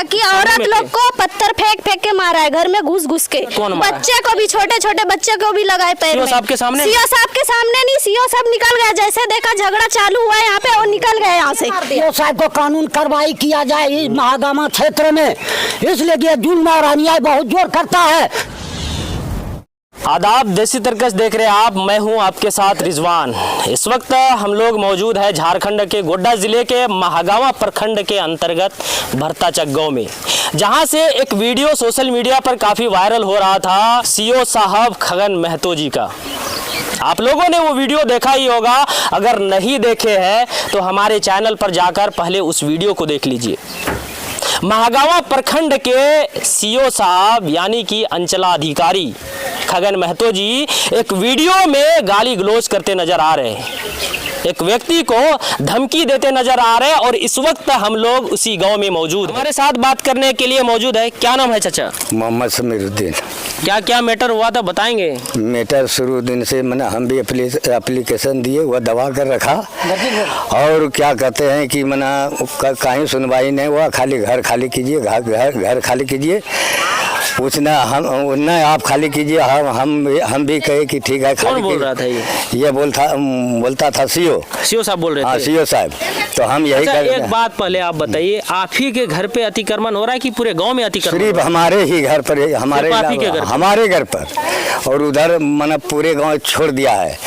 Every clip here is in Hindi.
कि औरत लोग को पत्थर फेंक फेंक के मारा है, घर में घुस घुस के। बच्चे को भी, छोटे छोटे बच्चे को भी लगाए पैर में। सीओ साहब के सामने? सीओ साहब के सामने नहीं, सीओ साहब निकल गया, जैसे देखा झगड़ा चालू हुआ यहाँ पे, वो निकल गए यहाँ से। सीओ साहब को कानून कार्रवाई किया जाए इस महागामा क्षेत्र में, इसलिए जुल्म और अन्याय बहुत जोर करता है। आदाब, देसी तर्कस देख रहे हैं आप, मैं हूं आपके साथ रिजवान। इस वक्त हम लोग मौजूद है झारखंड के गोड्डा जिले के महागामा प्रखंड के अंतर्गत भरताचक गांव में, जहां से एक वीडियो सोशल मीडिया पर काफ़ी वायरल हो रहा था सीओ साहब खगन महतो जी का। आप लोगों ने वो वीडियो देखा ही होगा, अगर नहीं देखे हैं तो हमारे चैनल पर जाकर पहले उस वीडियो को देख लीजिए। महागामा प्रखंड के सीओ साहब यानी कि अंचलाधिकारी खगन महतो जी एक वीडियो में गाली गलौज करते नजर आ रहे हैं, एक व्यक्ति को धमकी देते नजर आ रहे हैं। और इस वक्त हम लोग उसी गांव में मौजूद, हमारे साथ बात करने के लिए मौजूद है। क्या नाम है चाचा? मोहम्मद समीरुद्दीन। क्या क्या मैटर हुआ था बताएंगे? मैटर शुरू दिन से मैंने हम भी एप्लीकेशन दिए, वह दबा कर रखा, और क्या कहते हैं कि मैंने कहीं सुनवाई नहीं हुआ, खाली घर खाली कीजिए, घर खाली कीजिए, पूछना हम आप खाली कीजिए। हम भी कहे कि ठीक है खाली। कौन बोल रहा था ये बोलता था सीओ साहब बोल रहे थे? हाँ, सीओ साहब। तो हम यही एक बात पहले आप बताइए, आप ही के घर पे अतिक्रमण हो रहा है कि पूरे गांव में अतिक्रमण? सिर्फ हमारे ही घर पर, हमारे घर पर, और उधर मैंने पूरे गांव छोड़ दिया है।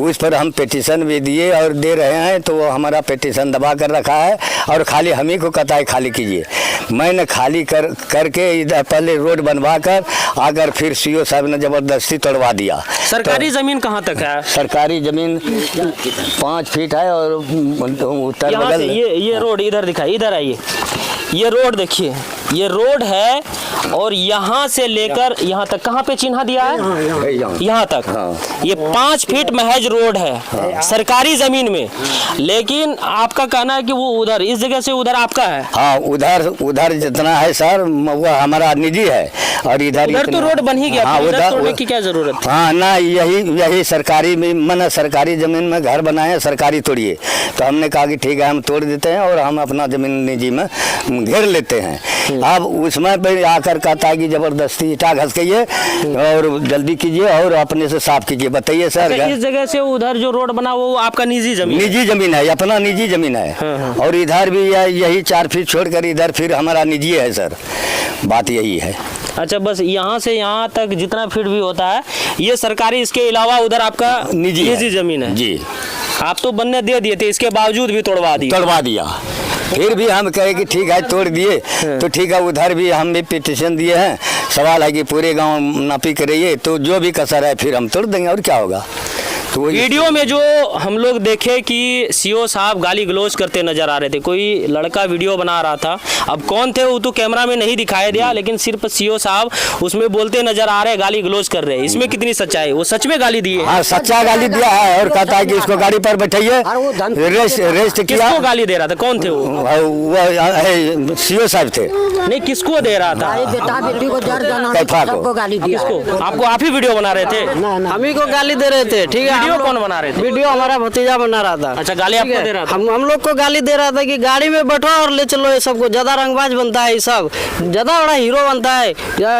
उस पर हम पिटीशन भी दिए और दे रहे हैं, तो वो हमारा पिटीशन दबा कर रखा है और खाली हम ही को कहता है खाली कीजिए। मैंने खाली करके इधर पहले रोड बनवा कर आकर फिर सीओ साहब ने जबरदस्ती तोड़वा दिया। सरकारी जमीन कहाँ तक है? सरकारी जमीन 5 फीट है और उत्तर बगल ये रोड इधर दिखाई, इधर आइए, ये रोड देखिए, ये रोड है और यहाँ से लेकर यहाँ तक कहाँ पे चिन्ह दिया है? यहाँ तक। हाँ। ये 5 फीट महज रोड है। हाँ। सरकारी जमीन में, लेकिन आपका कहना है कि वो उधर, इस जगह से उधर आपका है? हाँ, उधर जितना है सर वो हमारा निजी है, और इधर तो रोड बन ही गया। हाँ, उधर तोड़ने की क्या जरूरत है? हाँ ना, यही सरकारी में मैंने सरकारी जमीन में घर बनाए, सरकारी तोड़िए। तो हमने कहा कि ठीक है हम तोड़ देते हैं और हम अपना जमीन निजी में घेर लेते हैं। अब उसमें पे आकर कहता है कि जबरदस्ती ईटा घसकइए और जल्दी कीजिए और अपने से साफ कीजिए। बताइए सर, इस जगह से उधर जो रोड बना वो आपका निजी जमीन है, अपना निजी जमीन है। हाँ। और इधर भी यही 4 फीट छोड़कर इधर फिर हमारा निजी है सर, बात यही है। अच्छा, बस यहाँ से यहाँ तक जितना फीट भी होता है ये सरकारी, इसके अलावा उधर आपका निजी जमीन है जी। आप तो बनने दे दिए थे, इसके बावजूद भी तोड़वा दिया। फिर भी हम कहे कि ठीक है तोड़ दिए तो ठीक है, उधर भी हम भी पिटीशन दिए हैं। सवाल है कि पूरे गांव नापी करिए, तो जो भी कसर है फिर हम तोड़ देंगे, और क्या होगा। तो वीडियो में जो हम लोग देखे कि सीओ साहब गाली गलौज करते नजर आ रहे थे, कोई लड़का वीडियो बना रहा था, अब कौन थे वो तो कैमरा में नहीं दिखाया दिया, लेकिन सिर्फ सीओ साहब उसमें बोलते नजर आ रहे, गाली गलौज कर रहे हैं। इसमें कितनी सच्चाई? वो सच में गाली दिए? हाँ, सच्चा गाली दिया है, और कहता है कि इसको गाड़ी पर बैठाइए, रेस्ट किया। किसको गाली दे रहा था? कौन थे वो? सीओ साहब थे। नहीं, किसको दे रहा था? किसको? आपको आप ही वीडियो बना रहे थे? हम ही को गाली दे रहे थे। ठीक है, वीडियो कौन बना रहे थे? वीडियो हमारा भतीजा बना रहा था। अच्छा, गाली आपको दे रहा था? हम लोग को गाली दे रहा था कि गाड़ी में बैठो और ले चलो ये सबको, ज्यादा रंगबाज बनता है, ये सब ज्यादा बड़ा हीरो बनता है।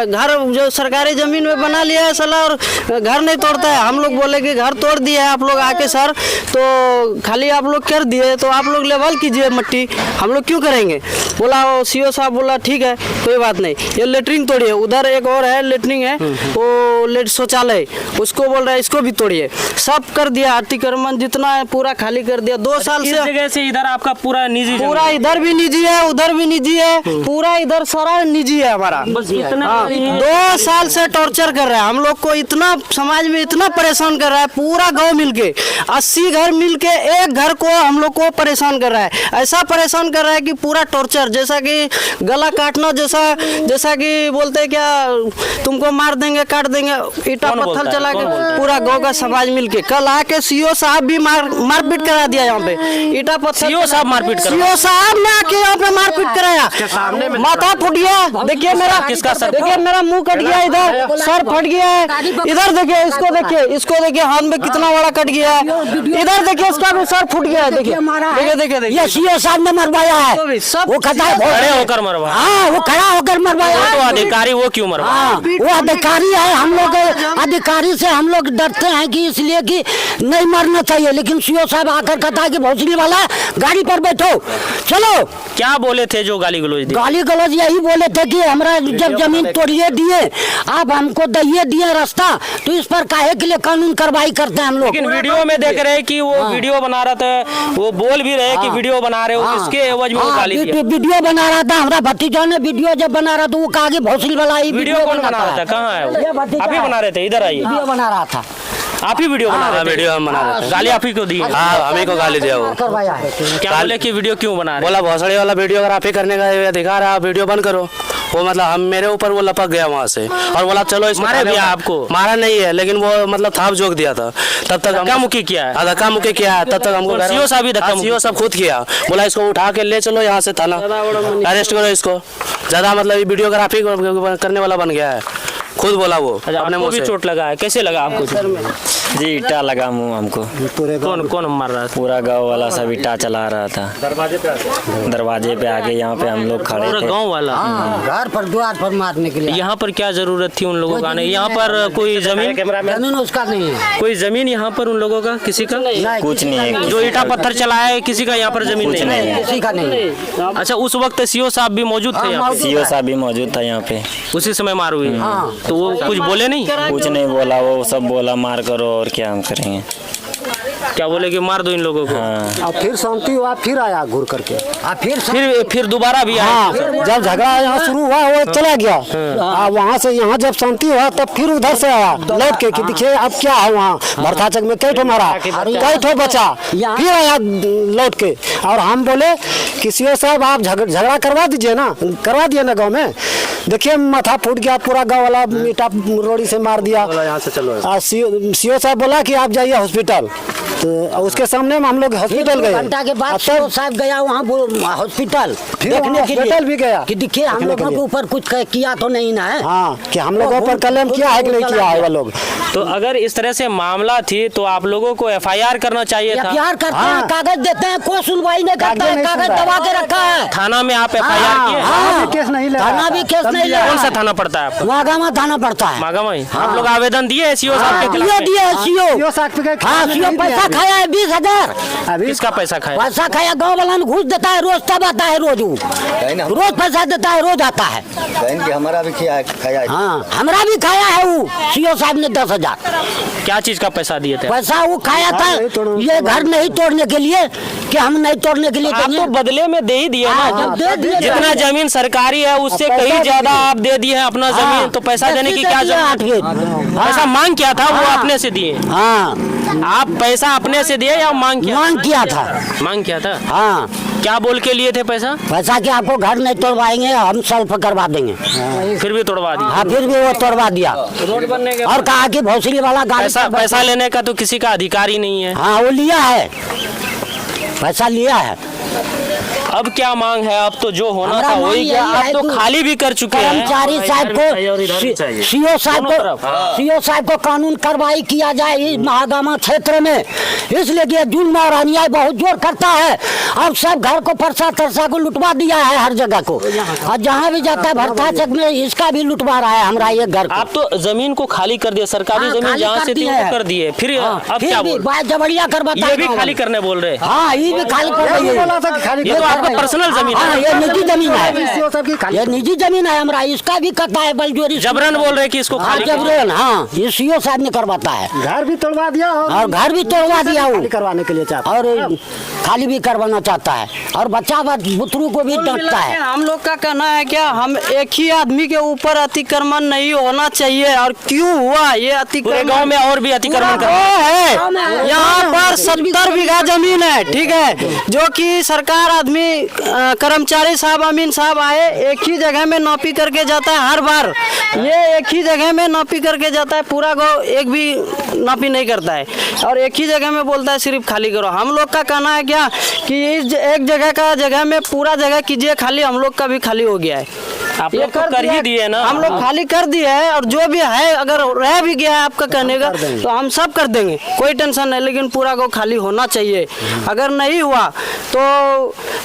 घर जो सरकारी जमीन में बना लिया है साला, और घर नहीं तोड़ता है। हम लोग बोले कि घर तोड़ दिया है आप लोग आके सर, तो खाली आप लोग कर दिए, तो आप लोग लेवल कीजिए मट्टी, हम लोग क्यों करेंगे। बोला वो सीओ साहब बोला ठीक है कोई बात नहीं, ये लेटरिन तोड़िए, उधर एक और है लेटरिन है, वो शौचालय, उसको बोल रहा है इसको भी तोड़िए। सब कर दिया, अतिक्रमण जितना है पूरा खाली कर दिया। 2 साल से जगह से इधर आपका पूरा निजी, पूरा इधर भी निजी है, उधर भी निजी है, पूरा इधर सारा निजी है हमारा। बस इतना 2 साल से टॉर्चर कर रहा है हम लोग को, इतना समाज में इतना परेशान कर रहा है। पूरा गांव मिलके 80 घर मिलके एक घर को हम लोग को परेशान कर रहा है। ऐसा परेशान कर रहा है कि पूरा टॉर्चर, जैसा कि गला काटना, जैसा कि बोलते क्या तुमको मार देंगे, काट देंगे, ईटा पत्थर चला के पूरा गाँव का समाज मिलके के कल आके सीओ साहब भी मारपीट करा दिया यहाँ पे, ईटा पत्थर। सीओ साहब मारपीट करा? सीओ साहब ने आके यहाँ पे मारपीट कराया, माथा फूट गया। देखिए मेरा, किसका सर? देखिए मेरा मुंह कट गया, इधर सर फट गया है, इधर देखिए इसको, देखिए इसको, देखिए हाथ में कितना बड़ा कट गया है, इधर देखिए इसका भी सर फूट गया है। देखिए देखिए देखिए, ये सीओ साहब ने मरवाया है, सब वो खड़ा खड़े होकर मरवा? हाँ, वो खड़ा होकर मरवाया। तो अधिकारी वो क्यों मरवा? हाँ, वो अधिकारी है, हम लोग अधिकारी से हम लोग डरते हैं कि इसलिए कि नहीं मरना चाहिए, लेकिन सीओ साहब आकर कहता है कि भोसड़ी वाला गाड़ी पर बैठो, चलो। क्या बोले थे जो गाली गलौज दी? गाली गलौज यही बोले थे कि हमरा जब जमीन तोड़िए दिए, आप हमको दइए दिए रास्ता, तो इस पर काहे के लिए कानून कार्रवाई करते हैं हम लोग। लेकिन वीडियो में देख रहे हैं कि वो वीडियो बना रहा था, वो बोल भी रहे कि वीडियो बना रहे हो, इसके एवज में वो गाली दिया। वीडियो बना रहा था, हमारा भतीजा ने वीडियो जब बना रहा था वो कहा कि भोसड़ी वाला ही वीडियो कौन बना रहा था? कहाँ है वो? आप ही बना रहे थे? इधर आइए। वीडियो बना रहा था, आप ही वीडियो बना रहे थे? वीडियो हम बना रहे थे। गाली आप ही को दी? हाँ, हमें को गाली दिया वो। करवाया है। क्या बोले कि वीडियो क्यों बना रहे? बोला भोसड़ी वाला वीडियो अगर आप ही करने का अधिकार है, आप वीडियो बंद करो। वो मतलब हम, मेरे ऊपर वो लपक गया वहाँ से और बोला चलो इसको मारे भी आपको? मारा नहीं है, लेकिन वो मतलब थाप जोक दिया था। तब तक धक्का मुक्की किया है? धक्का मुक्की किया है, तब तक हमको सीओ साहब ही धक्का सीओ सब खुद किया। बोला इसको उठा के ले चलो यहाँ से थाना, अरेस्ट करो इसको। ज्यादा मतलब वीडियो अगर आप ही करने वाला बन गया है, खुद बोला वो। अपने मुंह से चोट लगा है? कैसे लगा आपको? जी ईटा लगा मुंह हमको। कौन कौन मार रहा था? पूरा गांव वाला सब ईटा चला रहा था। दरवाजे पे आके यहाँ पे हम लोग खड़े पूरा थे। गांव वाला? घर पर द्वार पर मारने के लिए। यहाँ पर क्या जरूरत थी उन लोगों का? नहीं, यहाँ पर कोई जमीन उसका नहीं है, कोई जमीन यहाँ पर उन लोगों का किसी का कुछ नहीं है। जो ईटा पत्थर चलाया है किसी का यहाँ पर जमीन कुछ नहीं नहीं है? किसी का नहीं है। अच्छा, उस वक्त सीओ साहब भी मौजूद थे यहाँ पे? सीओ साहब भी मौजूद था यहाँ पे। उसी समय मार हुई? तो वो कुछ बोले नहीं? कुछ नहीं बोला, वो सब बोला मार करो और क्या हम करेंगे। क्या बोले कि मार दो इन लोगों को? हाँ, अब फिर शांति हुआ, फिर आया घूर करके, फिर दोबारा भी आया? जब झगड़ा यहाँ शुरू हुआ वो चला गया, वहाँ से यहाँ जब शांति हुआ तब फिर उधर से आया लौट के कि देखिए अब क्या है वहाँ भरथाचक में कई ठो मारा, कई ठो बचा, फिर आया लौट के। और हम बोले कि सीओ साहब आप झगड़ा करवा दीजिए ना, करवा दिए ना गाँव में। देखिए माथा फूट गया, पूरा गाँव वाला ईटा रोड़ी से मार दिया। यहाँ से चलो। सीओ साहब बोला कि आप जाइए हॉस्पिटल, तो उसके सामने हम लोग हॉस्पिटल गए। घंटा के बाद सीओ साहब गया वहाँ हॉस्पिटल देखने के लिए, भी गया कि देखिए हम लोगों के ऊपर कुछ किया तो नहीं ना है। हाँ, कि हम लोगों पर क्लेम किया है कि नहीं किया है वो लोग। तो अगर इस तरह से मामला थी तो आप लोगों को एफआईआर करना चाहिए था। एफआईआर करते हैं, कागज देते हैं, कोई सुनवाई नहीं करता है, कागज दबा के रखा है। थाना में आप एफआईआर किए? थाना भी केस नहीं ले। कौन सा थाना पड़ता है आपको? मागामा थाना पड़ता है। मागामा? आप लोग आवेदन दिए सीओ साहब के खिलाफ? दिए सीओ पैसा खाया है 20,000। किसका पैसा खाया? पैसा खाया, गाँव वाला ने घूस देता है, रोज तब आता है, रोज रोज पैसा देता है, रोज आता है। हमारा भी खाया है। हाँ, हमरा भी खाया है वो सीओ साहब ने 10,000। क्या चीज का पैसा दिए थे? पैसा वो खाया था ये घर नहीं तोड़ने के लिए, कि हम नहीं तोड़ने के लिए। आप तो बदले में दे ही दिए ना। दे दिए। जितना जमीन सरकारी है उससे कहीं ज्यादा आप दे दिए हैं अपना जमीन, तो पैसा देने की क्या जरूरत? पैसा मांग किया था वो अपने से दिए? हाँ, आप पैसा अपने से दिए या मांग किया? मांग किया था। मांग किया था? हाँ। क्या बोल के लिए थे पैसा? पैसा कि आपको घर नहीं तोड़वाएंगे, हम सल्फ करवा देंगे। फिर भी तोड़वा दिया? हाँ, फिर भी वो तोड़वा दिया। रोड बनने के और कहा कि भोसड़ी वाला गाड़ी पैसा लेने का तो किसी का अधिकार ही नहीं है। हाँ, वो लिया है, पैसा लिया है। अब क्या मांग है? अब तो जो होना हमारा था वही मांग गया, यही अब है तो कि खाली भी कर चुके हैं। कर्मचारी साहब को, सीओ साहब को कानून कार्रवाई किया जाए इस महागामा क्षेत्र में, इसलिए कि जुल्म और अन्याय बहुत जोर करता है और सब घर को परसा तरसा को लुटवा दिया है हर जगह को, और जहाँ भी जाता है भरथाचक में इसका भी लुटवा रहा है हमारा ये घर। आप तो जमीन को खाली कर दिए, सरकारी जमीन जहाँ से थी वो कर दिए, फिर अब क्या बोल? जबरिया करवाता है, ये भी खाली करने बोल रहे? हाँ, ये भी खाली कर रही है। ये तो आपका पर्सनल जमीन है। ये निजी जमीन है, ये निजी जमीन है हमारा, इसका भी करता है बलजोरी। जबरन बोल रहे कि इसको खाली जबरन। हाँ, ये सीओ साहब ने करवाता है। घर भी तोड़वा दिया और घर भी तोड़वा दिया वो करवाने के लिए चाहता और खाली भी करवाना चाहता है और बच्चा बुतरू को भी डांटता है। हम लोग का कहना है क्या, हम एक ही आदमी के ऊपर अतिक्रमण नहीं होना चाहिए। और क्यों हुआ ये अतिक्रमण? गांव में और भी अतिक्रमण है। यहाँ पर 70 बीघा जमीन है, ठीक है, जो कि सरकार आदमी कर्मचारी साहब अमीन साहब आए, एक ही जगह में नौपी करके जाता है हर बार। ये एक ही जगह में नौपी करके जाता है, पूरा गाँव एक भी नौपी नहीं करता है और एक ही जगह में बोलता है सिर्फ खाली करो। हम लोग का कहना है क्या कि इस एक जगह में पूरा जगह कीजिए खाली, हम लोग का भी खाली हो गया है। आप लोग तो कर ही दिए ना, हम लोग खाली कर दिए है और जो भी है अगर रह भी गया है आपका कहने का तो हम सब कर देंगे, कोई टेंशन नहीं, लेकिन पूरा गाँव खाली होना चाहिए। अगर नहीं हुआ तो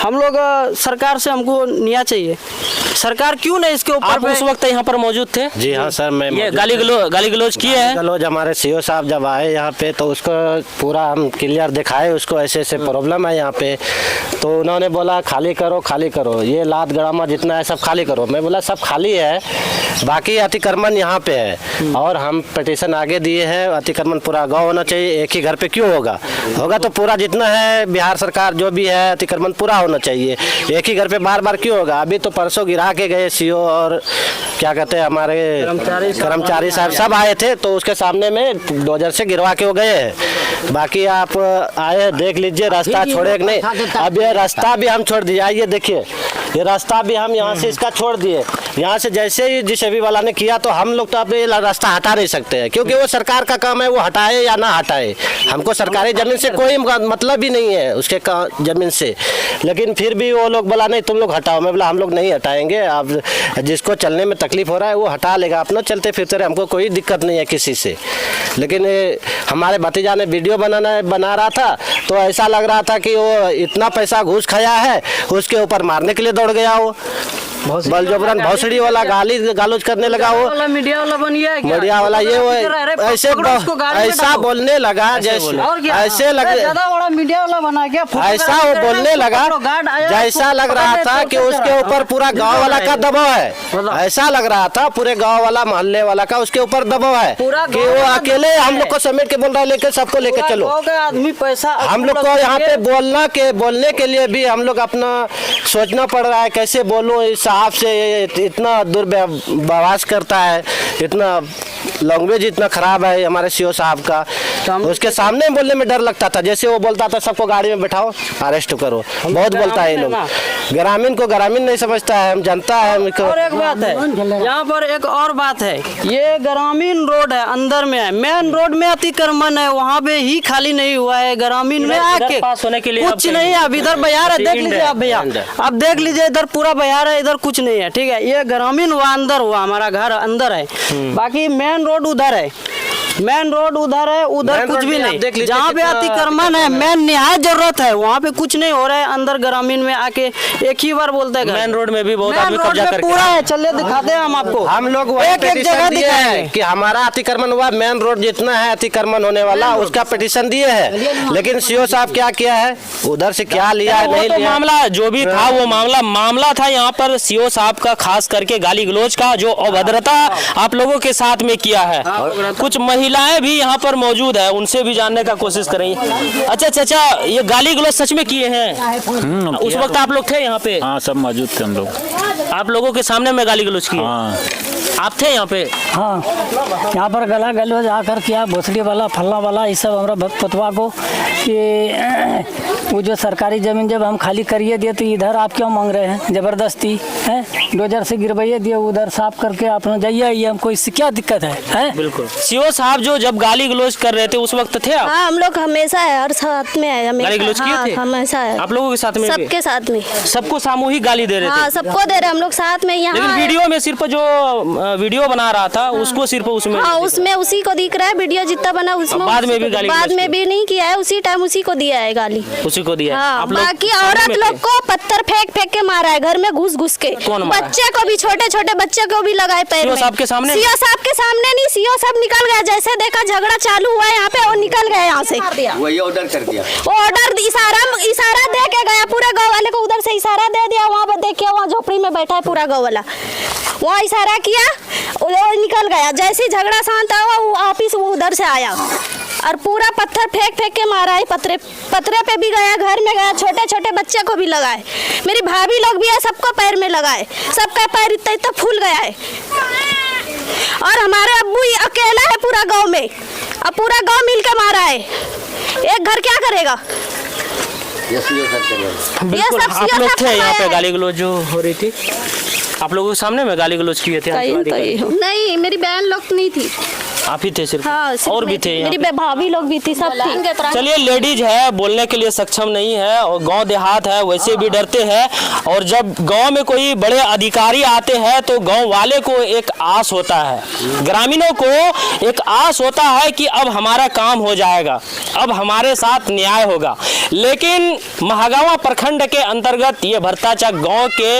हम लोग सरकार से हमको न्याय चाहिए। सरकार क्यों नहीं इसके ऊपर? आप उस वक्त यहाँ पर मौजूद थे? जी हाँ सर, मैं ये गाली गलौज किए हैं? गलौज हमारे सीओ साहब जब आए यहाँ पे तो उसको पूरा हम क्लियर दिखाए, उसको ऐसे ऐसे प्रॉब्लम है यहाँ पे, तो उन्होंने बोला खाली करो, ये लात गड़ामा जितना है सब खाली करो। मैं बोला सब खाली है, बाकी अतिक्रमण यहाँ पे है और हम पिटीशन आगे दिए हैं, अतिक्रमण पूरा गाँव होना चाहिए। एक ही घर पे क्यों होगा तो पूरा जितना है बिहार सरकार जो भी है अतिक्रमण पूरा होना चाहिए। एक ही घर पे बार बार क्यों होगा? अभी तो परसों गिरा के गए सीओ और क्या कहते हैं हमारे कर्मचारी साहब सब आए थे, तो उसके सामने में डोजर से गिरवा के वो गए हैं। बाकी आप आए देख लीजिए, रास्ता छोड़े कि नहीं। अब ये रास्ता भी हम छोड़ दिए, आइए देखिए, ये रास्ता भी हम यहाँ से इसका छोड़ दिए। यहाँ से जैसे ही जीसीबी वाला ने किया तो हम लोग तो अब ये रास्ता हटा नहीं सकते हैं, क्योंकि वो सरकार का काम है, वो हटाए या ना हटाए, हमको सरकारी जमीन से कोई मतलब ही नहीं है उसके जमीन से। लेकिन फिर भी वो लोग बोला नहीं तुम लोग हटाओ। मैं बोला हम लोग नहीं हटाएंगे, अब जिसको चलने में तकलीफ हो रहा है वो हटा लेगा, अपना चलते फिरते रहे, हमको कोई दिक्कत नहीं है किसी से। लेकिन हमारे भतीजा ने वीडियो बना रहा था तो ऐसा लग रहा था कि वो इतना पैसा घूस खाया है, उसके ऊपर मारने के लिए दौड़ गया वो बल जबरन भौसड़ी वाला गाली गालोज करने लगा वो मीडिया वाला बन गया, मीडिया वाला ये वो ऐसा बोलने लगा जैसे ऐसे लग ज्यादा बड़ा मीडिया वाला बना क्या, ऐसा वो बोलने लगा जैसा लग रहा था कि उसके ऊपर पूरा गांव वाला का दबाव है। ऐसा लग रहा था पूरे गांव वाला मोहल्ले वाला का उसके ऊपर दबाव है कि वो अकेले हम लोग को समेट के बोल रहा है लेके सबको लेके चलो। आदमी पैसा हम लोग को यहाँ पे बोलने के लिए भी हम लोग अपना सोचना पड़ रहा है, कैसे बोलूं इस साहब से, इतना दुर्व्यवहार करता है, इतना लैंग्वेज इतना खराब है हमारे सीओ साहब का। उसके सामने बोलने में डर लगता था, जैसे वो बोलता था सबको गाड़ी में बैठाओ अरेस्ट करो, बहुत बोलता है ये लोग। ग्रामीण को ग्रामीण नहीं समझता है, हम जनता है। और एक बात है यहाँ पर, एक और बात है, ये ग्रामीण रोड है, अंदर में है, मेन रोड में अतिक्रमण है, वहाँ पे ही खाली नहीं हुआ है। ग्रामीण में आके पास होने के लिए कुछ नहीं है। अब इधर बयार है, देख लीजिए आप भैया, अब देख लीजिए इधर पूरा बयार है, इधर कुछ नहीं है, ठीक है। ये ग्रामीण हुआ, अंदर हुआ, हमारा घर अंदर है, बाकी मेन रोड उधर है, मेन रोड उधर है, उधर कुछ भी नहीं। जहाँ पे अतिक्रमण है, मेन निहायत जरूरत है, वहाँ पे कुछ नहीं हो रहा है। अंदर ग्रामीण में आके एक ही बार बोलते हैं, मेन रोड में भी बहुत आदमी कब्जा करके पूरा है। चलिए दिखाते हैं हम आपको, हम लोग एक जगह दिखाएंगे कि हमारा अतिक्रमण हुआ, मेन रोड जितना है अतिक्रमण होने वाला उसका पिटीशन दिए है। लेकिन सीओ साहब क्या किया है, उधर से क्या लिया है नहीं लिया, मामला जो भी था वो मामला था यहाँ पर सीओ साहब का, खास करके गाली गलौज का, जो अभद्रता आप लोगों के साथ में किया है। कुछ महिलाएं भी यहाँ पर मौजूद है, उनसे भी जानने का कोशिश करेंगे। अच्छा चाचा, ये गाली गलौज सच में किए हैं? उस वक्त आप लोग थे यहाँ पे? हाँ, सब मौजूद थे हम लोग। आप लोगों के सामने में गाली गलौज किए? हाँ। आप थे यहाँ पे? हाँ, यहाँ पर गला गलौज आकर किया, भोसड़ी वाला, फलना वाला, ये सब हमारा पतवा को कि वो जो सरकारी जमीन जब हम खाली करिए दिए तो इधर आप क्यों मांग रहे हैं जबरदस्ती है? डोजर से गिरवाइए दिए, उधर साफ करके आप जाइए, हमको इससे क्या दिक्कत है? बिल्कुल। सीओ साहब जो जब गाली गलौज कर रहे थे उस वक्त थे आप? हाँ, हम लोग हमेशा है, हर साथ में है, गाली गलौज किए थे? हमेशा है। आप लोगों के साथ में? सबके साथ में, सबको सामूहिक गाली दे रहे थे? हाँ, सबको दे रहे हम लोग साथ में। यहाँ लेकिन वीडियो में सिर्फ जो वीडियो बना रहा था उसको सिर्फ उसमें, हाँ, उसमें उसी को दिख रहा है, वीडियो जितना बना उसमें। बाद में भी गाली, बाद में भी नहीं किया है, उसी टाइम उसी को दिया है गाली, उसी को दिया। हाँ, बाकी औरत लोग को पत्थर फेंक के मारा है, घर में घुस के। बच्चे को भी, छोटे छोटे बच्चे को भी लगाए पैर में। सीओ साहब के सामने? सीओ साहब के सामने नहीं, सीओ साहब निकल गया, जैसे देखा झगड़ा चालू हुआ है यहाँ पे, वो निकल गए यहाँ से, वही ऑर्डर कर दिया। ऑर्डर इशारा दे के गया, पूरे गाँव वाले को उधर से इशारा दे दिया। वहाँ पर देखिए, वहाँ झोपड़ी में बैठा है पूरा गाँव वाला, वहाँ इशारा किया, वो निकल गया। जैसे झगड़ा शांत हुआ, वो ऑफिस उधर से आया और पूरा पत्थर फेंक के मारा है। पत्रे पे भी गया, घर में गया, छोटे छोटे बच्चे को भी लगाए, मेरी भाभी लोग भी है, सबको पैर में लगाए, सबका पैर इतना फूल गया है। और हमारे अब्बू ही अकेला है पूरा गांव में, अब पूरा गांव मिल के मारा है, एक घर क्या करेगा? बिल्कुल सब आप सीओ लोग साहब थे यहाँ पे करवाया है। गाली गलौज जो हो रही थी, आप लोगों के सामने में गाली गलौज किए थे अधिकारी? नहीं, मेरी बहन लोग नहीं थी। आप ही थे सिर्फ? हाँ, सिर्फ और भी मैं थे थी। यहाँ मेरी भाभी लोग भी थी, सब थी। चलिए, लेडीज है, बोलने के लिए सक्षम नहीं है और गांव देहात है, वैसे भी डरते हैं। और जब गांव में कोई बड़े अधिकारी आते हैं तो गांव वाले को एक आस होता है, ग्रामीणों को एक आस होता है कि अब हमारा काम हो जाएगा, अब हमारे साथ न्याय होगा। लेकिन महागावा प्रखंड के अंतर्गत ये भरताचक गांव के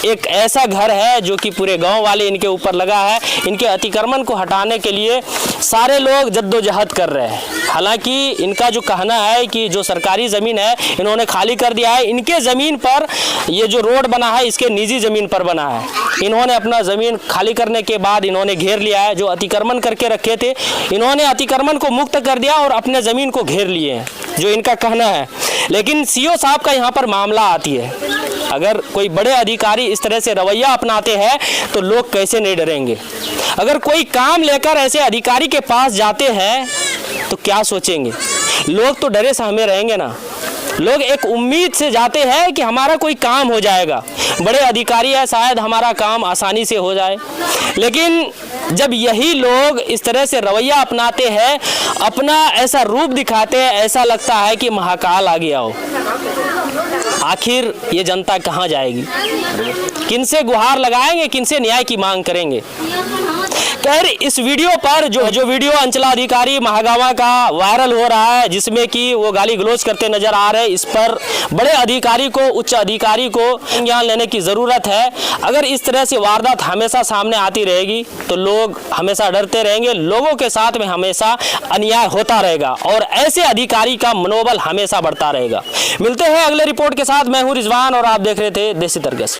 एक ऐसा घर है जो कि पूरे गांव वाले इनके ऊपर लगा है। इनके अतिक्रमण को हटाने के लिए सारे लोग जद्दोजहद कर रहे हैं। हालांकि इनका जो कहना है कि जो सरकारी ज़मीन है इन्होंने खाली कर दिया है, इनके ज़मीन पर ये जो रोड बना है इसके निजी ज़मीन पर बना है। इन्होंने अपना ज़मीन खाली करने के बाद इन्होंने घेर लिया है। जो अतिक्रमण करके रखे थे इन्होंने अतिक्रमण को मुक्त कर दिया और अपने ज़मीन को घेर लिए हैं, जो इनका कहना है। लेकिन सीओ साहब का यहाँ पर मामला आती है, अगर कोई बड़े अधिकारी इस तरह से रवैया अपनाते हैं तो लोग कैसे नहीं डरेंगे। अगर कोई काम लेकर ऐसे अधिकारी के पास जाते हैं तो क्या सोचेंगे लोग, तो डरे सहमे रहेंगे ना। लोग एक उम्मीद से जाते हैं कि हमारा कोई काम हो जाएगा, बड़े अधिकारी है शायद हमारा काम आसानी से हो जाए। लेकिन जब यही लोग इस तरह से रवैया अपनाते हैं, अपना ऐसा रूप दिखाते हैं, ऐसा लगता है कि महाकाल आ गया हो। आखिर ये जनता कहाँ जाएगी, किनसे गुहार लगाएंगे, किनसे न्याय की मांग करेंगे। खैर, इस वीडियो पर जो वीडियो अंचलाधिकारी महागावा का वायरल हो रहा है, जिसमें कि वो गाली गलौज करते नजर आ रहे हैं, इस पर बड़े अधिकारी को, उच्च अधिकारी को ज्ञान लेने की ज़रूरत है। अगर इस तरह से वारदात हमेशा सामने आती रहेगी तो लोग हमेशा डरते रहेंगे, लोगों के साथ में हमेशा अन्याय होता रहेगा और ऐसे अधिकारी का मनोबल हमेशा बढ़ता रहेगा। मिलते हैं अगले रिपोर्ट के साथ। मैं हूँ रिजवान और आप देख रहे थे देसी तरगस।